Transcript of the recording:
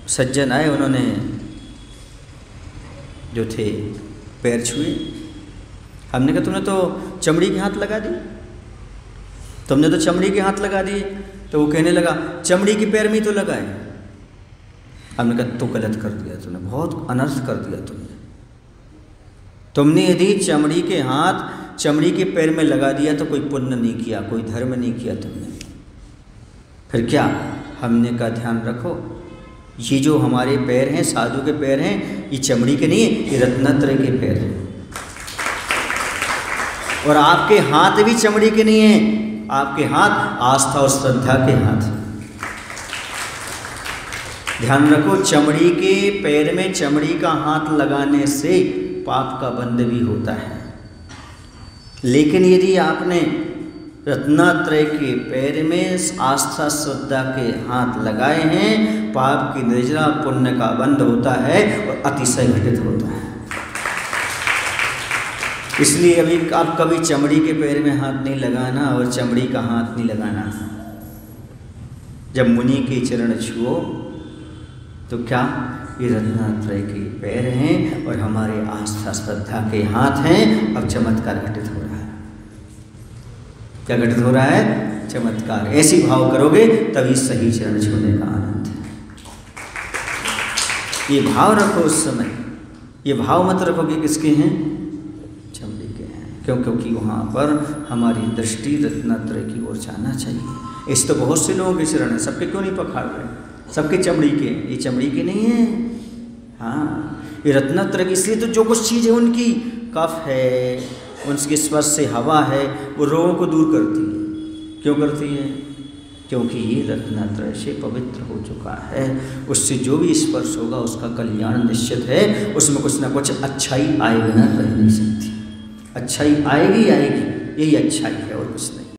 सज्जन आए, उन्होंने जो थे पैर छुए। हमने कहा तुमने तो चमड़ी के हाथ लगा दी, तुमने तो चमड़ी के हाथ लगा दी। तो वो कहने लगा चमड़ी के पैर में ही तो लगाए। हमने कहा तो गलत कर दिया तुमने, बहुत अनर्थ कर दिया तुमने यदि चमड़ी के हाथ चमड़ी के पैर में लगा दिया तो कोई पुण्य नहीं किया, कोई धर्म नहीं किया तुमने। फिर क्या? हमने कहा ध्यान रखो, ये जो हमारे पैर हैं, साधु के पैर हैं, ये चमड़ी के नहीं है, ये रत्नत्रय के पैर हैं। और आपके हाथ भी चमड़ी के नहीं हैं, आपके हाथ आस्था और श्रद्धा के हाथ हैं। ध्यान रखो, चमड़ी के पैर में चमड़ी का हाथ लगाने से पाप का बंध भी होता है, लेकिन यदि आपने रत्नात्रय के पैर में आस्था श्रद्धा के हाथ लगाए हैं, पाप की निर्जरा, पुण्य का बंध होता है और अतिशय घटित होता है। इसलिए अभी आप कभी चमड़ी के पैर में हाथ नहीं लगाना और चमड़ी का हाथ नहीं लगाना। जब मुनि के चरण छुओ तो क्या? ये रत्नात्रय के पैर हैं और हमारे आस्था श्रद्धा के हाथ हैं। अब चमत्कार घटित हो रहा है। क्या घटित हो रहा है? चमत्कार। ऐसी भाव करोगे तभी सही चरण छूने का आनंद है। ये भाव रखो उस समय, ये भाव मत रखो कि किसके हैं, चमड़ी के हैं। क्यों? क्योंकि वहाँ पर हमारी दृष्टि रत्नात्रय की ओर जाना चाहिए। इस तो बहुत से लोगों के चरण हैं, सबके क्यों नहीं पखाड़ रहे? सबके चमड़ी के, ये चमड़ी के नहीं है। हाँ, ये रत्नात्रय की, इसलिए तो जो कुछ चीज़ है उनकी, कफ है, उनके स्पर्श से हवा है, वो रोगों को दूर करती है। क्यों करती है? क्योंकि ये रत्नात्रय से पवित्र हो चुका है। उससे जो भी स्पर्श होगा उसका कल्याण निश्चित है। उसमें कुछ ना कुछ अच्छाई आए बिना रह नहीं सकती। अच्छाई आएगी, यही अच्छाई है और कुछ नहीं।